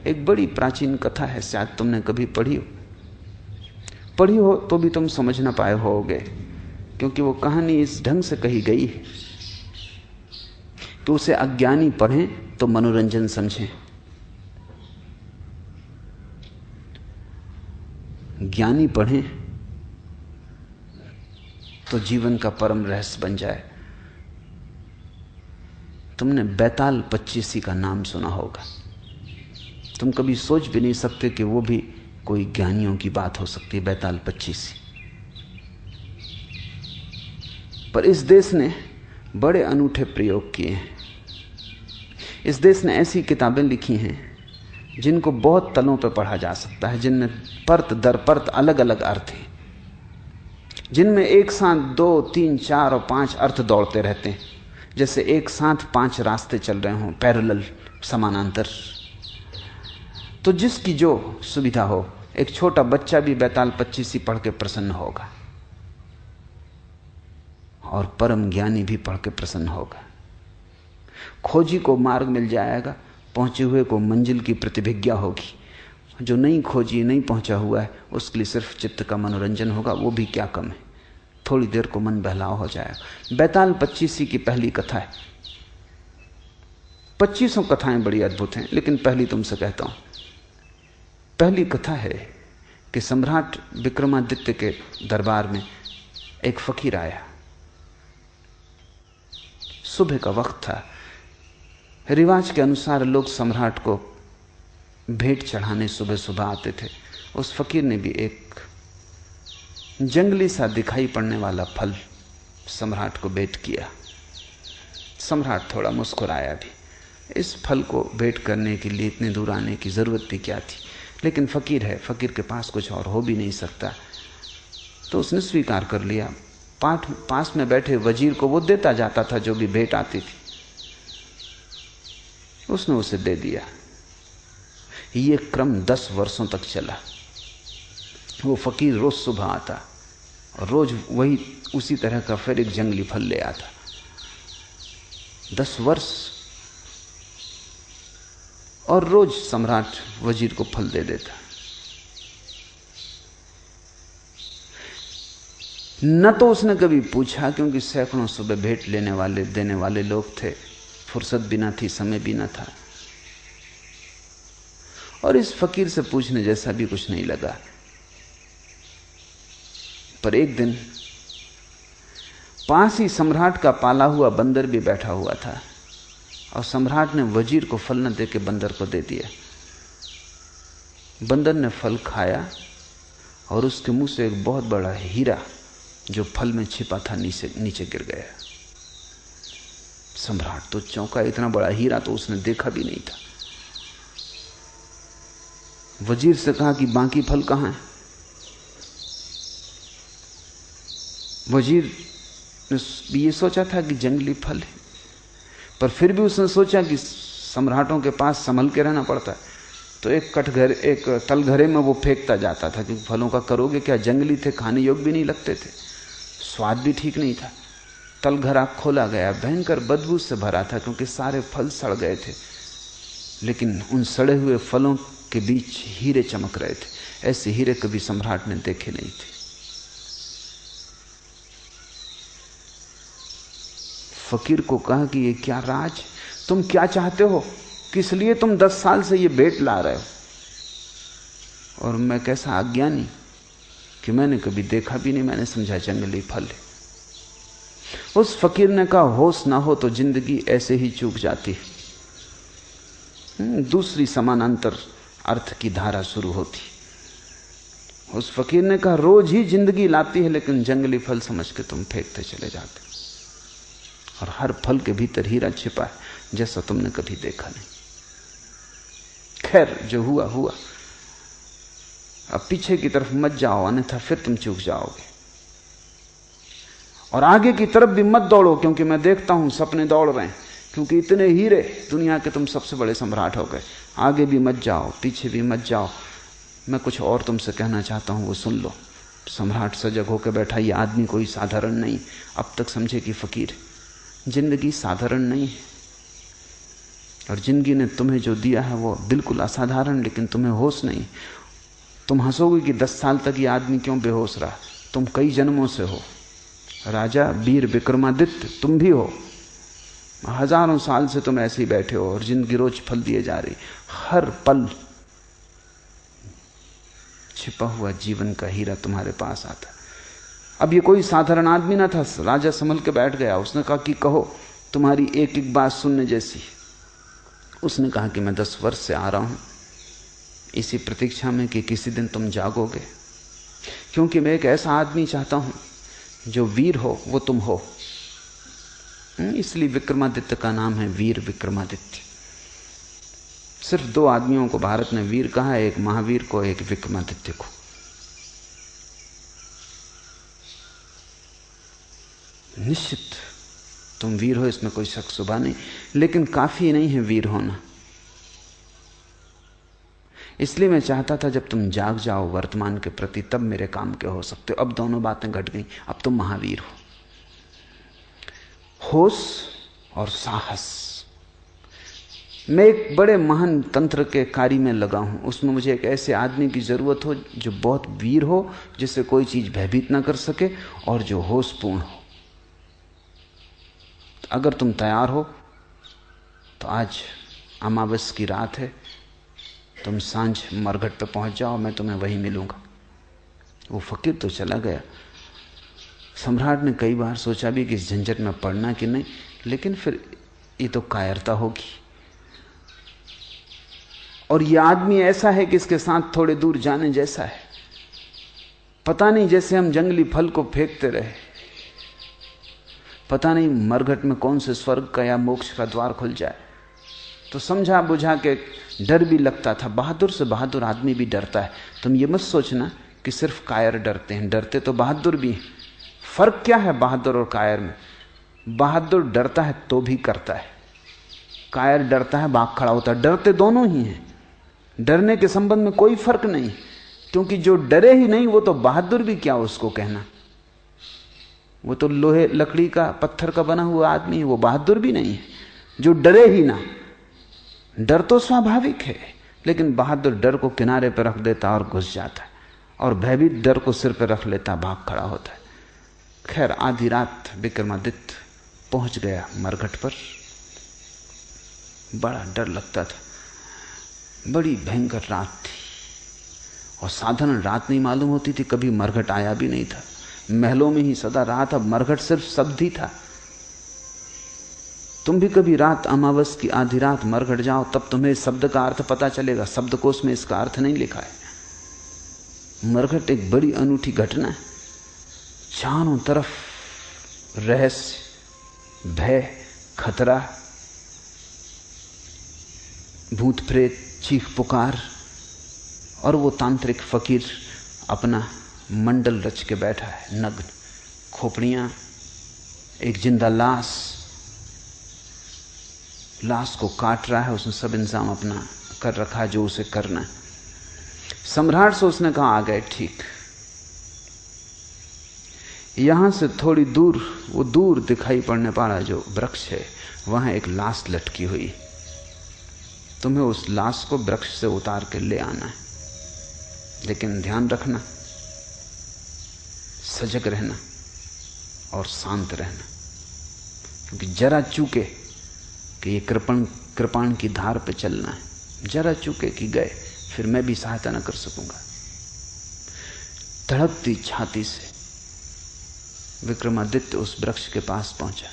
एक बड़ी प्राचीन कथा है, शायद तुमने कभी पढ़ी हो तो भी तुम समझ ना पाए होगे, क्योंकि वो कहानी इस ढंग से कही गई है कि उसे अज्ञानी पढ़ें तो मनोरंजन समझें, ज्ञानी पढ़ें तो जीवन का परम रहस्य बन जाए। तुमने बैताल पच्चीसी का नाम सुना होगा। तुम कभी सोच भी नहीं सकते कि वो भी कोई ज्ञानियों की बात हो सकती है, बैताल पच्चीसी। पर इस देश ने बड़े अनूठे प्रयोग किए हैं। इस देश ने ऐसी किताबें लिखी हैं जिनको बहुत तलों पर पढ़ा जा सकता है, जिनमें परत दर परत अलग अलग अर्थ हैं, जिनमें एक साथ 2, 3, 4 और 5 अर्थ दौड़ते रहते हैं, जैसे एक साथ 5 रास्ते चल रहे हों, पैरेलल, समानांतर। तो जिसकी जो सुविधा हो, एक छोटा बच्चा भी बैताल पच्चीसी पढ़ के प्रसन्न होगा और परम ज्ञानी भी पढ़ के प्रसन्न होगा। खोजी को मार्ग मिल जाएगा, पहुंचे हुए को मंजिल की प्रतिभिज्ञा होगी। जो नहीं खोजी, नहीं पहुंचा हुआ है, उसके लिए सिर्फ चित्त का मनोरंजन होगा, वो भी क्या कम है, थोड़ी देर को मन बहलाव हो जाएगा। बैताल पच्चीसी की पहली कथा है। 25 कथाएं बड़ी अद्भुत हैं, लेकिन पहली तुमसे कहता हूं। पहली कथा है कि सम्राट विक्रमादित्य के दरबार में एक फकीर आया। सुबह का वक्त था। रिवाज के अनुसार लोग सम्राट को भेंट चढ़ाने सुबह सुबह आते थे। उस फकीर ने भी एक जंगली सा दिखाई पड़ने वाला फल सम्राट को भेंट किया। सम्राट थोड़ा मुस्कुराया भी। इस फल को भेंट करने के लिए इतने दूर आने की जरूरत भी क्या थी, लेकिन फकीर है, फकीर के पास कुछ और हो भी नहीं सकता, तो उसने स्वीकार कर लिया। पास में बैठे वजीर को वो देता जाता था जो भी भेंट आती थी, उसने उसे दे दिया। ये क्रम 10 वर्षों तक चला। वो फकीर रोज सुबह आता और रोज वही उसी तरह का फिर एक जंगली फल ले आता। 10 वर्ष, और रोज सम्राट वजीर को फल दे देता। न तो उसने कभी पूछा, क्योंकि सैकड़ों सुबह भेंट लेने वाले देने वाले लोग थे, फुर्सत भी ना थी, समय भी ना था, और इस फकीर से पूछने जैसा भी कुछ नहीं लगा। पर एक दिन पास ही सम्राट का पाला हुआ बंदर भी बैठा हुआ था, और सम्राट ने वजीर को फल न दे के बंदर को दे दिया। बंदर ने फल खाया और उसके मुंह से एक बहुत बड़ा हीरा जो फल में छिपा था नीचे गिर गया। सम्राट तो चौंका, इतना बड़ा हीरा तो उसने देखा भी नहीं था। वजीर से कहा कि बाकी फल कहां है? वजीर ने ये सोचा था कि जंगली फल है, पर फिर भी उसने सोचा कि सम्राटों के पास संभल के रहना पड़ता है, तो एक तलघरे में वो फेंकता जाता था, क्योंकि फलों का करोगे क्या, जंगली थे, खाने योग्य भी नहीं लगते थे, स्वाद भी ठीक नहीं था। तलघरा खोला गया, भयंकर बदबू से भरा था, क्योंकि सारे फल सड़ गए थे, लेकिन उन सड़े हुए फलों के बीच हीरे चमक रहे थे। ऐसे हीरे कभी सम्राट ने देखे नहीं थे। फकीर को कहा कि ये क्या राज, तुम क्या चाहते हो, किस लिए तुम 10 साल से ये भेंट ला रहे हो, और मैं कैसा अज्ञानी कि मैंने कभी देखा भी नहीं, मैंने समझा जंगली फल है। उस फकीर ने कहा, होश ना हो तो जिंदगी ऐसे ही चूक जाती है। दूसरी समानांतर अर्थ की धारा शुरू होती। उस फकीर ने कहा, रोज ही जिंदगी लाती है, लेकिन जंगली फल समझ के तुम फेंकते चले जाते, और हर फल के भीतर हीरा छिपा है जैसा तुमने कभी देखा नहीं। खैर, जो हुआ हुआ, अब पीछे की तरफ मत जाओ, अन्यथा फिर तुम चूक जाओगे, और आगे की तरफ भी मत दौड़ो, क्योंकि मैं देखता हूं सपने दौड़ रहे हैं, क्योंकि इतने हीरे, दुनिया के तुम सबसे बड़े सम्राट हो गए। आगे भी मत जाओ, पीछे भी मत जाओ, मैं कुछ और तुमसे कहना चाहता हूं, वो सुन लो। सम्राट सजग होकर बैठा। ये आदमी कोई साधारण नहीं, अब तक समझे कि फकीर। जिंदगी साधारण नहीं है, और जिंदगी ने तुम्हें जो दिया है वो बिल्कुल असाधारण, लेकिन तुम्हें होश नहीं। तुम हंसोगे कि 10 साल तक ये आदमी क्यों बेहोश रहा। तुम कई जन्मों से हो। राजा वीर विक्रमादित्य तुम भी हो। हजारों साल से तुम ऐसे ही बैठे हो और जिंदगी रोज फल दिए जा रही। हर पल छिपा हुआ जीवन का हीरा तुम्हारे पास आता। अब ये कोई साधारण आदमी ना था। राजा संभल के बैठ गया। उसने कहा कि कहो, तुम्हारी एक एक बात सुनने जैसी। उसने कहा कि मैं 10 वर्ष से आ रहा हूं इसी प्रतीक्षा में कि किसी दिन तुम जागोगे, क्योंकि मैं एक ऐसा आदमी चाहता हूं जो वीर हो, वो तुम हो। इसलिए विक्रमादित्य का नाम है वीर विक्रमादित्य। सिर्फ 2 आदमियों को भारत ने वीर कहा है, एक महावीर को, एक विक्रमादित्य को। निश्चित तुम वीर हो, इसमें कोई शक शुबा नहीं, लेकिन काफी नहीं है वीर होना। इसलिए मैं चाहता था जब तुम जाग जाओ वर्तमान के प्रति, तब मेरे काम के हो सकते हो। अब दोनों बातें घट गई। अब तुम महावीर हो। होश और साहस। मैं एक बड़े महान तंत्र के कार्य में लगा हूं। उसमें मुझे एक ऐसे आदमी की जरूरत हो जो बहुत वीर हो, जिससे कोई चीज भयभीत ना कर सके, और जो होशपूर्ण हो। अगर तुम तैयार हो तो आज अमावस की रात है, तुम सांझ मरघट पे पहुंच जाओ, मैं तुम्हें वहीं मिलूंगा। वो फकीर तो चला गया। सम्राट ने कई बार सोचा भी कि इस झंझट में पड़ना कि नहीं, लेकिन फिर ये तो कायरता होगी। और ये आदमी ऐसा है कि इसके साथ थोड़े दूर जाने जैसा है। पता नहीं, जैसे हम जंगली फल को फेंकते रहे, पता नहीं मरघट में कौन से स्वर्ग का या मोक्ष का द्वार खुल जाए। तो समझा बुझा के डर भी लगता था। बहादुर से बहादुर आदमी भी डरता है। तुम ये मत सोचना कि सिर्फ कायर डरते हैं, डरते तो बहादुर भी हैं। फर्क क्या है बहादुर और कायर में? बहादुर डरता है तो भी करता है, कायर डरता है भाग खड़ा होता है। डरते दोनों ही हैं। डरने के संबंध में कोई फर्क नहीं, क्योंकि जो डरे ही नहीं वो तो बहादुर भी क्या उसको कहना। वो तो लोहे लकड़ी का पत्थर का बना हुआ आदमी है, वो बहादुर भी नहीं है जो डरे ही ना। डर तो स्वाभाविक है, लेकिन बहादुर डर को किनारे पर रख देता और घुस जाता है, और भयभीत डर को सिर पर रख लेता, भाग खड़ा होता है। खैर आधी रात विक्रमादित्य पहुंच गया मरघट पर। बड़ा डर लगता था, बड़ी भयंकर रात थी, और साधारण रात नहीं मालूम होती थी। कभी मरघट आया भी नहीं था, महलों में ही सदा रात। अब मरघट सिर्फ शब्द ही था। तुम भी कभी रात, अमावस की आधी रात मरघट जाओ, तब तुम्हें शब्द का अर्थ पता चलेगा। शब्दकोश में इसका अर्थ नहीं लिखा है। मरघट एक बड़ी अनूठी घटना है। चारों तरफ रहस्य, भय, खतरा, भूत प्रेत, चीख पुकार, और वो तांत्रिक फकीर अपना मंडल रच के बैठा है, नग्न, खोपड़ियां, एक जिंदा लाश को काट रहा है। उसने सब इंतजाम अपना कर रखा है जो उसे करना है। सम्राट से उसने कहा आ गए, ठीक। यहां से थोड़ी दूर, वो दूर दिखाई पड़ने वाला जो वृक्ष है, वहां एक लाश लटकी हुई। तुम्हें उस लाश को वृक्ष से उतार के ले आना है, लेकिन ध्यान रखना, सजग रहना और शांत रहना, क्योंकि जरा चूके कि ये कृपाण की धार पे चलना है, जरा चूके कि गए, फिर मैं भी सहायता न कर सकूंगा। धड़कती छाती से विक्रमादित्य उस वृक्ष के पास पहुंचा।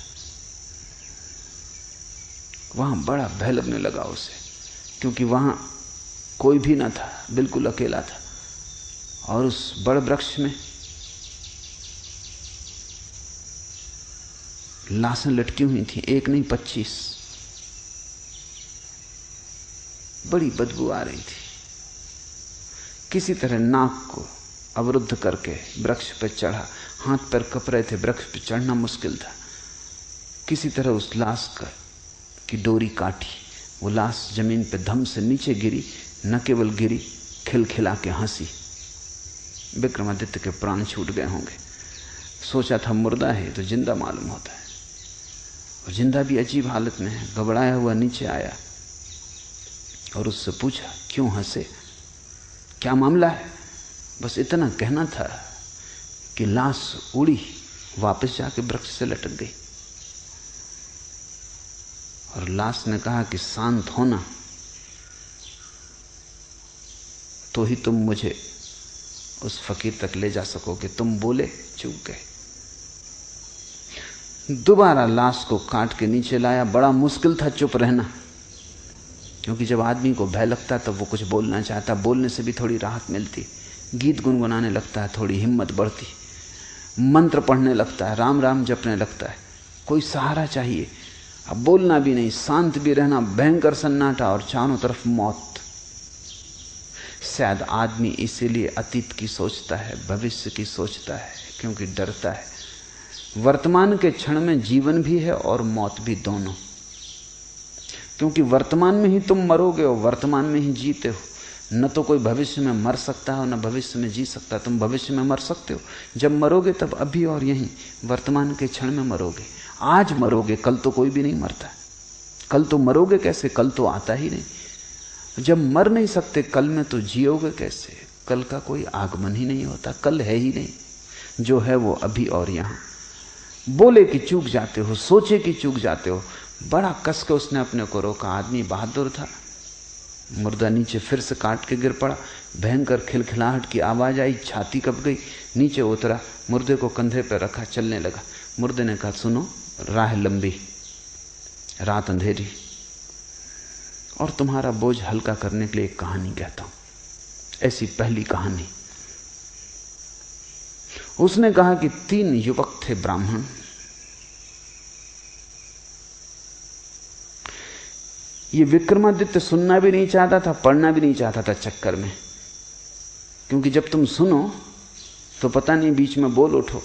वहां बड़ा भय लगने लगा उसे, क्योंकि वहां कोई भी ना था, बिल्कुल अकेला था। और उस बड़े वृक्ष में लाशें लटकी हुई थी, एक नहीं 25। बड़ी बदबू आ रही थी। किसी तरह नाक को अवरुद्ध करके वृक्ष पर चढ़ा। हाथ पैर कप रहे थे, वृक्ष पर चढ़ना मुश्किल था। किसी तरह उस लाश की डोरी काटी। वो लाश जमीन पे धम से नीचे गिरी। न केवल गिरी, खिलखिला के हंसी। विक्रमादित्य के प्राण छूट गए होंगे। सोचा था मुर्दा है तो जिंदा मालूम होता है, और जिंदा भी अजीब हालत में है। घबराया हुआ नीचे आया, और उससे पूछा, क्यों हंसे, क्या मामला है? बस इतना कहना था कि लाश उड़ी, वापस जाके वृक्ष से लटक गई। और लाश ने कहा कि शांत होना तो ही तुम मुझे उस फकीर तक ले जा सकोगे, तुम बोले चूक गए। दोबारा लाश को काट के नीचे लाया। बड़ा मुश्किल था चुप रहना, क्योंकि जब आदमी को भय लगता तब वो कुछ बोलना चाहता, बोलने से भी थोड़ी राहत मिलती। गीत गुनगुनाने लगता है, थोड़ी हिम्मत बढ़ती, मंत्र पढ़ने लगता है, राम राम जपने लगता है, कोई सहारा चाहिए। अब बोलना भी नहीं, शांत भी रहना, भयंकर सन्नाटा और चारों तरफ मौत। शायद आदमी इसीलिए अतीत की सोचता है, भविष्य की सोचता है, क्योंकि डरता है। वर्तमान के क्षण में जीवन भी है और मौत भी, दोनों। क्योंकि वर्तमान में ही तुम मरोगे और वर्तमान में ही जीते हो। न तो कोई भविष्य में मर सकता है और न भविष्य में जी सकता है। तुम भविष्य में मर सकते हो, जब मरोगे तब अभी और यहीं वर्तमान के क्षण में मरोगे। आज मरोगे, कल तो कोई भी नहीं मरता। कल तो मरोगे कैसे, कल तो आता ही नहीं। जब मर नहीं सकते कल में, तो जियोगे कैसे? कल का कोई आगमन ही नहीं होता, कल है ही नहीं। जो है वो अभी और यहाँ। बोले कि चूक जाते हो, सोचे कि चूक जाते हो। बड़ा कस के उसने अपने को रोका। आदमी बहादुर था। मुर्दा नीचे फिर से काट के गिर पड़ा। भयंकर खिलखिलाहट की आवाज आई, छाती कँप गई। नीचे उतरा, मुर्दे को कंधे पर रखा, चलने लगा। मुर्दे ने कहा, सुनो, राह लंबी, रात अंधेरी, और तुम्हारा बोझ हल्का करने के लिए एक कहानी कहता हूं। ऐसी पहली कहानी। उसने कहा कि 3 युवक थे ब्राह्मण। ये विक्रमादित्य सुनना भी नहीं चाहता था, पढ़ना भी नहीं चाहता था चक्कर में, क्योंकि जब तुम सुनो तो पता नहीं बीच में बोल उठो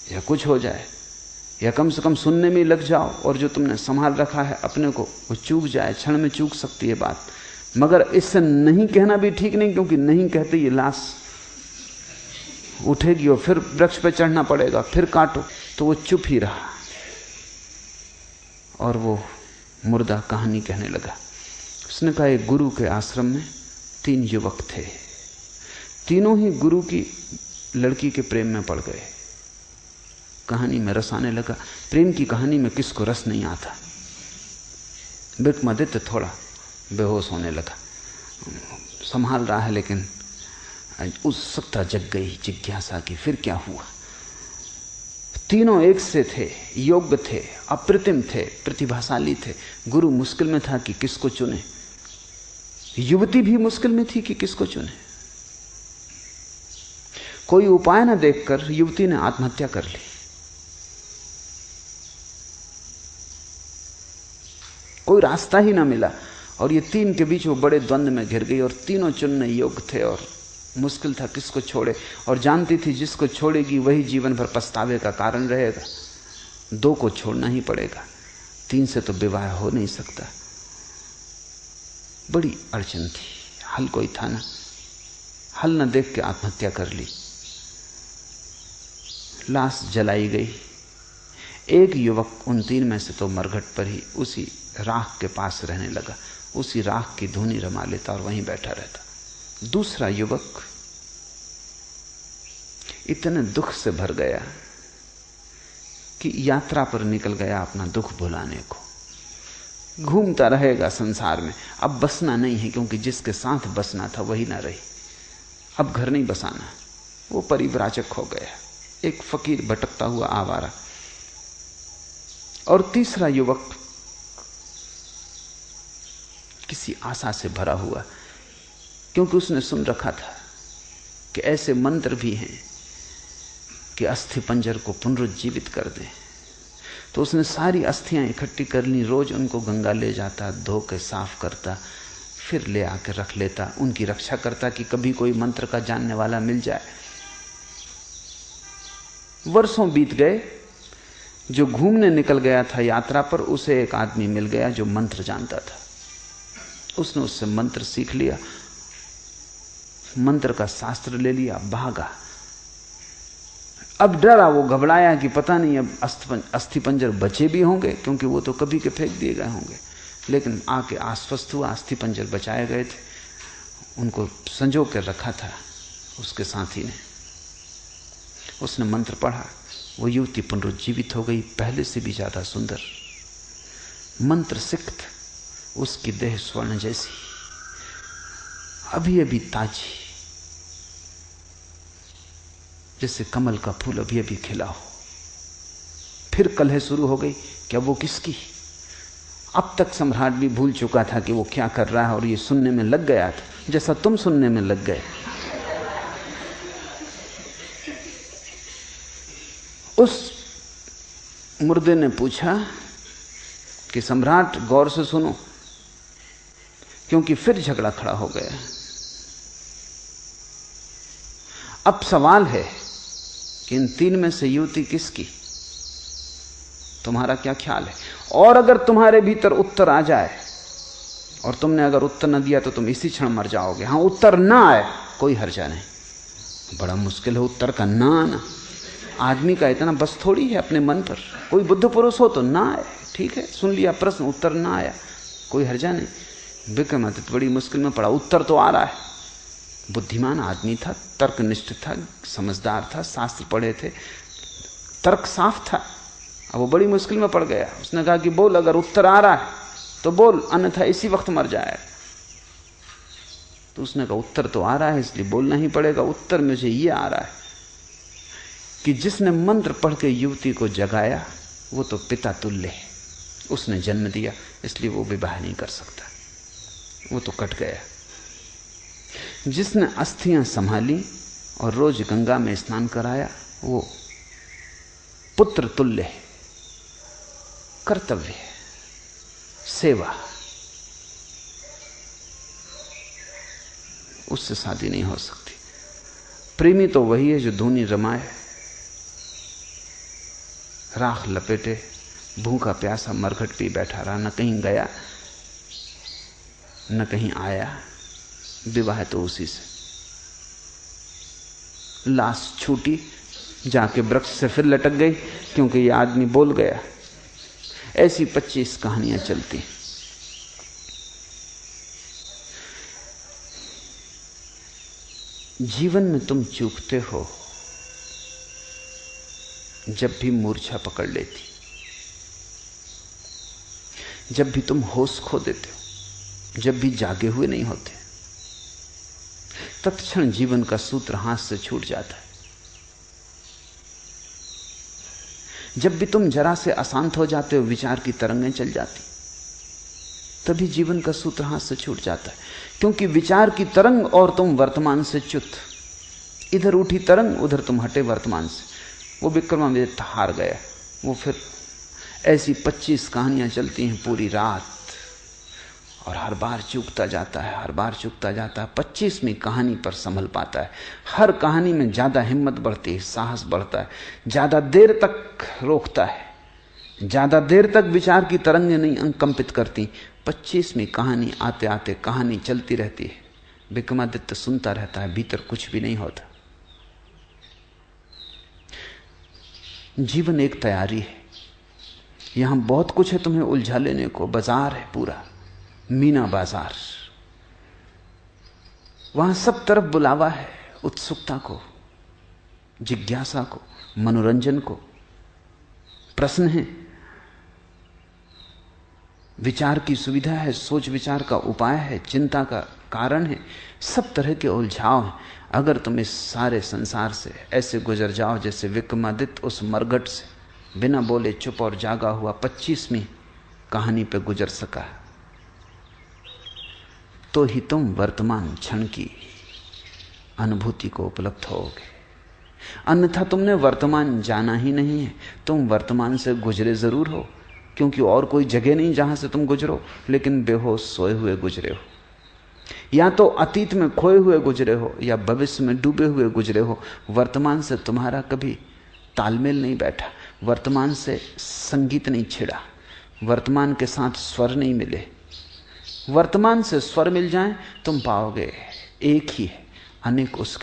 या कुछ हो जाए, या कम से कम सुनने में लग जाओ और जो तुमने संभाल रखा है अपने को वो चूक जाए। क्षण में चूक सकती है बात। मगर इससे नहीं कहना भी ठीक नहीं, क्योंकि नहीं कहते ये लाश उठेगी और फिर वृक्ष पे चढ़ना पड़ेगा, फिर काटो। तो वो चुप ही रहा और वो मुर्दा कहानी कहने लगा। उसने कहा, एक गुरु के आश्रम में 3 युवक थे। तीनों ही गुरु की लड़की के प्रेम में पड़ गए। कहानी में रस आने लगा। प्रेम की कहानी में किसको रस नहीं आता। विक्रमादित्य थोड़ा बेहोश होने लगा, संभाल रहा है, लेकिन उत्सुकता जग गई, जिज्ञासा की, फिर क्या हुआ। तीनों एक से थे, योग्य थे, अप्रतिम थे, प्रतिभाशाली थे। गुरु मुश्किल में था कि किसको चुने। युवती भी मुश्किल में थी कि किसको चुने। कोई उपाय न देखकर युवती ने आत्महत्या कर ली। कोई रास्ता ही ना मिला और ये 3 के बीच वो बड़े द्वंद्व में घिर गई। और तीनों चुनने योग्य थे और मुश्किल था किसको छोड़े। और जानती थी जिसको छोड़ेगी वही जीवन भर पछतावे का कारण रहेगा। 2 को छोड़ना ही पड़ेगा, 3 से तो विवाह हो नहीं सकता। बड़ी अड़चन थी, हल कोई था ना। हल न देख के आत्महत्या कर ली। लाश जलाई गई। एक युवक उन 3 में से तो मरघट पर ही उसी राख के पास रहने लगा, उसी राख की धुनी रमा लेता और वहीं बैठा रहता। दूसरा युवक इतने दुख से भर गया कि यात्रा पर निकल गया अपना दुख भुलाने को। घूमता रहेगा संसार में, अब बसना नहीं है, क्योंकि जिसके साथ बसना था वही ना रही। अब घर नहीं बसाना, वो परिव्राजक हो गया, एक फकीर भटकता हुआ आवारा। और तीसरा युवक किसी आशा से भरा हुआ, क्योंकि उसने सुन रखा था कि ऐसे मंत्र भी हैं कि अस्थि पंजर को पुनरुज्जीवित कर दे। तो उसने सारी अस्थियां इकट्ठी कर ली, रोज उनको गंगा ले जाता, धो के साफ करता, फिर ले आकर रख लेता, उनकी रक्षा करता कि कभी कोई मंत्र का जानने वाला मिल जाए। वर्षों बीत गए। जो घूमने निकल गया था यात्रा पर, उसे एक आदमी मिल गया जो मंत्र जानता था। उसने उससे मंत्र सीख लिया, मंत्र का शास्त्र ले लिया, भागा। अब डरा, वो घबराया कि पता नहीं अब अस्थि पंजर बचे भी होंगे, क्योंकि वो तो कभी के फेंक दिए गए होंगे। लेकिन आके आश्वस्त हुआ, अस्थि पंजर बचाए गए थे, उनको संजो कर रखा था उसके साथी ने। उसने मंत्र पढ़ा, वो युवती पुनरुज्जीवित हो गई, पहले से भी ज्यादा सुंदर, मंत्र सिक्त, उसकी देह स्वर्ण जैसी, अभी अभी ताजी, जैसे कमल का फूल अभी अभी खिला हो। फिर कलह शुरू हो गई, क्या वो किसकी? अब तक सम्राट भी भूल चुका था कि वो क्या कर रहा है, और ये सुनने में लग गया था, जैसा तुम सुनने में लग गए। उस मुर्दे ने पूछा कि सम्राट गौर से सुनो, क्योंकि फिर झगड़ा खड़ा हो गया। अब सवाल है कि इन तीन में से युवती किसकी? तुम्हारा क्या ख्याल है? और अगर तुम्हारे भीतर उत्तर आ जाए, और तुमने अगर उत्तर न दिया तो तुम इसी क्षण मर जाओगे। हाँ, उत्तर ना आए कोई हर्जा नहीं। बड़ा मुश्किल है उत्तर का ना आना। आदमी का इतना बस थोड़ी है अपने मन पर। कोई बुद्ध पुरुष हो तो ना आए, ठीक है, सुन लिया प्रश्न, उत्तर ना आया, कोई हर्जा नहीं। विक्रमादित्य बड़ी मुश्किल में पड़ा। उत्तर तो आ रहा है, बुद्धिमान आदमी था, तर्कनिष्ठ था, समझदार था, शास्त्र पढ़े थे, तर्क साफ था। अब वो बड़ी मुश्किल में पड़ गया। उसने कहा कि बोल, अगर उत्तर आ रहा है तो बोल, अन्यथा इसी वक्त मर जाए। तो उसने कहा उत्तर तो आ रहा है, इसलिए बोलना ही पड़ेगा। उत्तर मुझे ये आ रहा है कि जिसने मंत्र पढ़ के युवती को जगाया वो तो पिता तुल्य है, उसने जन्म दिया, इसलिए वो विवाह नहीं कर सकता, वो तो कट गया। जिसने अस्थियां संभाली और रोज गंगा में स्नान कराया वो पुत्र तुल्य है, कर्तव्य है, सेवा, उससे शादी नहीं हो सकती। प्रेमी तो वही है जो धूनी रमाए, राख लपेटे, भूखा प्यासा मरघट पी बैठा रहा, न कहीं गया न कहीं आया। विवाह तो उसी से। लाश छूटी, जाके वृक्ष से फिर लटक गई, क्योंकि ये आदमी बोल गया। ऐसी 25 कहानियां चलती। जीवन में तुम चूकते हो जब भी मूर्छा पकड़ लेती, जब भी तुम होश खो देते हो, जब भी जागे हुए नहीं होते, तत्क्षण जीवन का सूत्र हाथ से छूट जाता है। जब भी तुम जरा से अशांत हो जाते हो, विचार की तरंगें चल जाती, तभी जीवन का सूत्र हाथ से छूट जाता है। क्योंकि विचार की तरंग और तुम वर्तमान से च्युत, इधर उठी तरंग, उधर तुम हटे वर्तमान से। वो विक्रमादित्य हार गया। वो फिर ऐसी 25 कहानियां चलती हैं पूरी रात, और हर बार चूकता जाता है, हर बार चूकता जाता है। 25वीं कहानी पर संभल पाता है। हर कहानी में ज्यादा हिम्मत बढ़ती है, साहस बढ़ता है, ज्यादा देर तक रोकता है, ज्यादा देर तक विचार की तरंगें नहीं कंपित करती। 25वीं कहानी आते आते कहानी चलती रहती है। विक्रमादित्य सुनता रहता है, भीतर कुछ भी नहीं होता। जीवन एक तैयारी है। यहां बहुत कुछ है तुम्हें उलझा लेने को। बाजार है पूरा, मीना बाजार। वहां सब तरफ बुलावा है, उत्सुकता को, जिज्ञासा को, मनोरंजन को। प्रश्न है, विचार की सुविधा है, सोच विचार का उपाय है, चिंता का कारण है, सब तरह के उलझाव हैं। अगर तुम इस सारे संसार से ऐसे गुजर जाओ जैसे विक्रमादित्य उस मरघट से बिना बोले चुप और जागा हुआ 25वीं कहानी पे गुजर सका, तो ही तुम वर्तमान क्षण की अनुभूति को उपलब्ध होगे। अन्यथा तुमने वर्तमान जाना ही नहीं है। तुम वर्तमान से गुजरे जरूर हो, क्योंकि और कोई जगह नहीं जहां से तुम गुजरो, लेकिन बेहोश सोए हुए गुजरे हो। या तो अतीत में खोए हुए गुजरे हो, या भविष्य में डूबे हुए गुजरे हो। वर्तमान से तुम्हारा कभी तालमेल नहीं बैठा, वर्तमान से संगीत नहीं छिड़ा, वर्तमान के साथ स्वर नहीं मिले। वर्तमान से स्वर मिल जाए, तुम पाओगे एक ही है, अनेक उसके